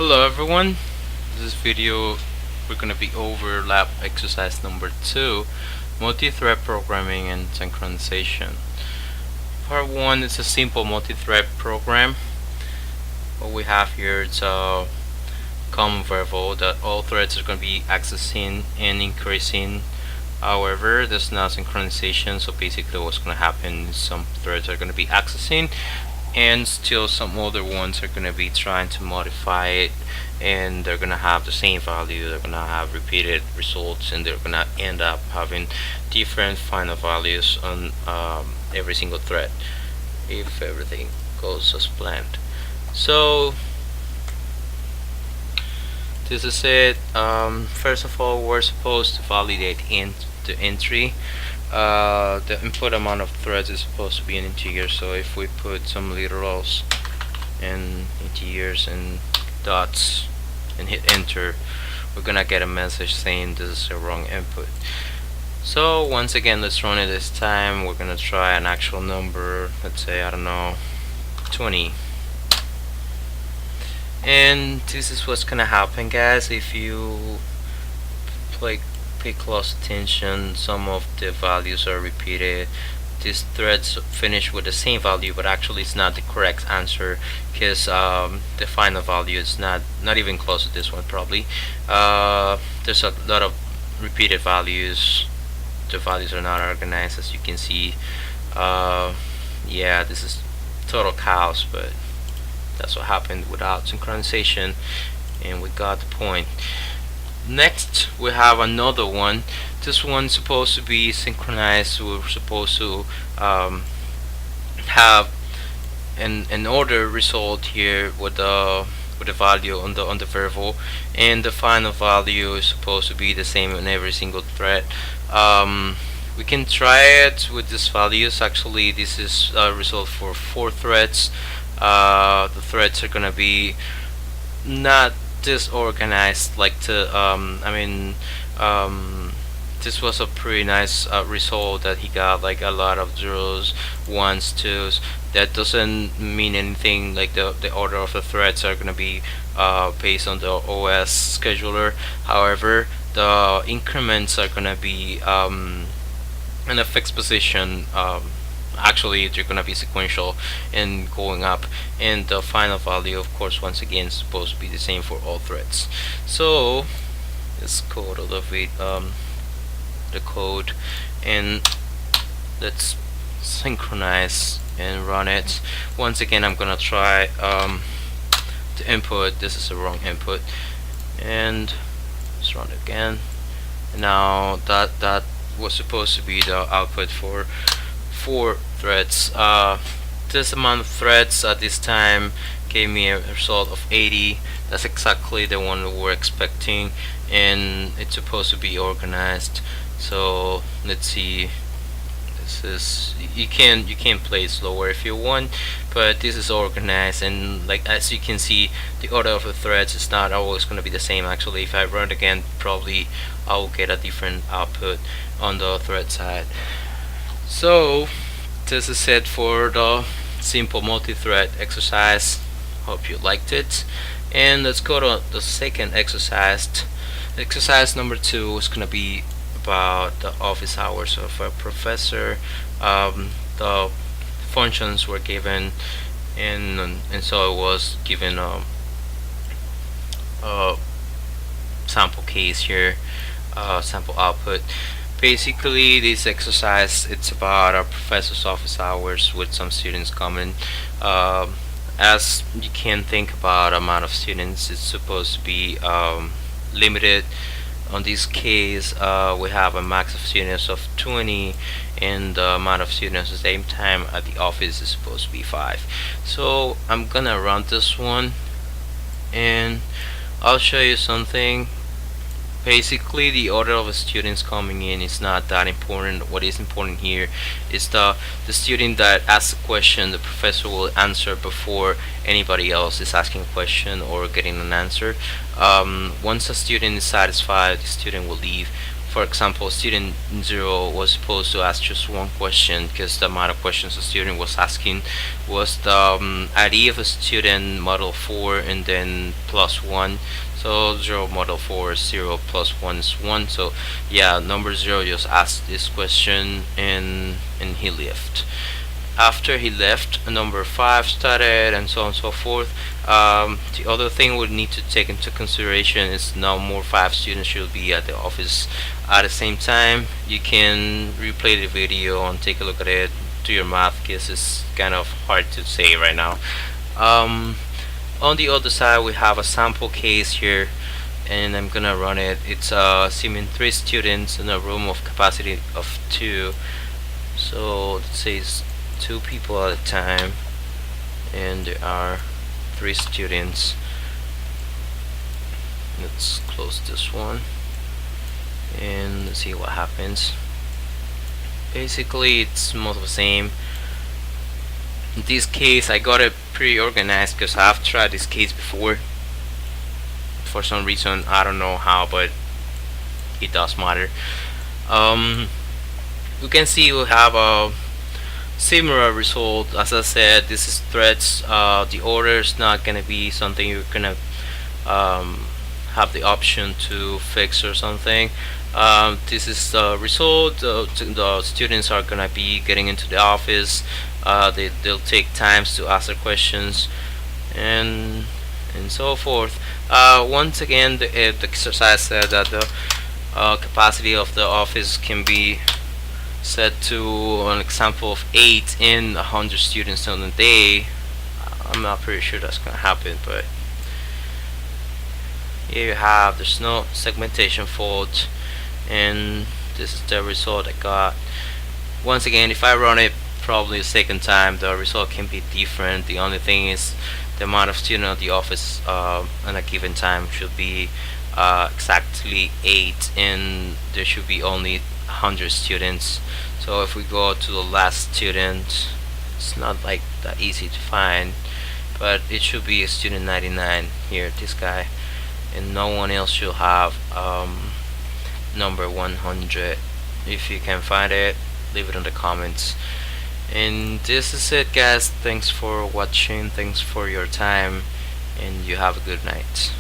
Hello everyone. This video we're gonna be over lab exercise number 2, multi-thread programming and synchronization. Part 1 is a simple multi-thread program. What we have here is a common variable that all threads are gonna be accessing and increasing. However, there's no synchronization, so basically what's gonna happen is some threads are gonna be accessing and still some other ones are going to be trying to modify it, and they're going to have the same value. They're going to have repeated results, and they're going to end up having different final values on every single thread if everything goes as planned. So this is it. First of all, we're supposed to validate the entry. The input amount of threads is supposed to be an integer, so if we put some literals and integers and dots and hit enter, we're gonna get a message saying this is a wrong input. So once again, let's run it this time. We're gonna try an actual number, let's say, I don't know, 20. And this is what's gonna happen, guys. If you pay close attention, some of the values are repeated. These threads finish with the same value, but actually it's not the correct answer, because the final value is not even close to this one probably. There's a lot of repeated values. The values are not organized, as you can see. Yeah, this is total chaos, but that's what happened without synchronization, and we got the point. Next, we have another one. This one's supposed to be synchronized. We're supposed to have an order result here with the value on the variable, and the final value is supposed to be the same in every single thread. We can try it with these values. Actually, this is a result for 4 threads. The threads are gonna be not disorganized like this was a pretty nice result that he got, like a lot of zeros, ones, twos. That doesn't mean anything, like the order of the threads are gonna be based on the OS scheduler. However, the increments are gonna be in a fixed position. Actually, they're gonna be sequential and going up, and the final value, of course, once again is supposed to be the same for all threads. So let's code a little bit the code, and let's synchronize and run it. Once again, I'm gonna try the input. This is the wrong input, and let's run it again. Now that was supposed to be the output for 4 threads. This amount of threads at this time gave me a result of 80. That's exactly the one we were expecting, and it's supposed to be organized. So let's see. This is, you can play it slower if you want, but this is organized, and like as you can see, the order of the threads is not always going to be the same. Actually, if I run it again, probably I will get a different output on the thread side. So this is it for the simple multi-thread exercise. Hope you liked it, and let's go to the second exercise. Exercise number 2 is gonna be about the office hours of a professor. The functions were given, and so it was given a sample case here, sample output. Basically, this exercise, it's about a professor's office hours with some students coming. As you can think about amount of students, it's supposed to be limited. On this case, we have a max of students of 20, and the amount of students at the same time at the office is supposed to be 5. So I'm gonna run this one, and I'll show you something. Basically, the order of the students coming in is not that important. What is important here is the student that asks a question, the professor will answer before anybody else is asking a question or getting an answer. Once a student is satisfied, the student will leave. for example, student 0 was supposed to ask just one question, because the amount of questions the student was asking was the ID of a student model 4 and then plus 1. So 0 model 4 is 0 plus 1 is 1. So yeah, number 0 just asked this question and he left. After he left, number 5 started, and so on and so forth. The other thing we need to take into consideration is no more 5 students should be at the office at the same time. You can replay the video and take a look at it, do your math, because it's kind of hard to say right now. On the other side, we have a sample case here, and I'm gonna run it. It's assuming 3 students in a room of capacity of 2. So let's say it's 2 people at a time, and there are 3 students. Let's close this one and let's see what happens. Basically, it's most of the same. In this case, I got it pretty organized because I've tried this case before. For some reason, I don't know how, but it does matter. You can see we have a similar result. As I said, this is threads. The order is not gonna be something you're gonna have the option to fix or something. This is the result. The students are gonna be getting into the office. They'll take times to ask their questions and so forth. Once again, the exercise said that the capacity of the office can be set to an example of 8 in 100 students on a day. I'm not pretty sure that's gonna happen, but here you have, there's no segmentation fault, and this is the result I got. Once again, if I run it probably a second time, the result can be different. The only thing is the amount of students at the office at a given time should be exactly 8, and there should be only 100 students. So if we go to the last student, it's not like that easy to find, but it should be a student 99 here, this guy, and no one else should have number 100. If you can find it, leave it in the comments. And this is it, guys. Thanks for watching, thanks for your time, and you have a good night.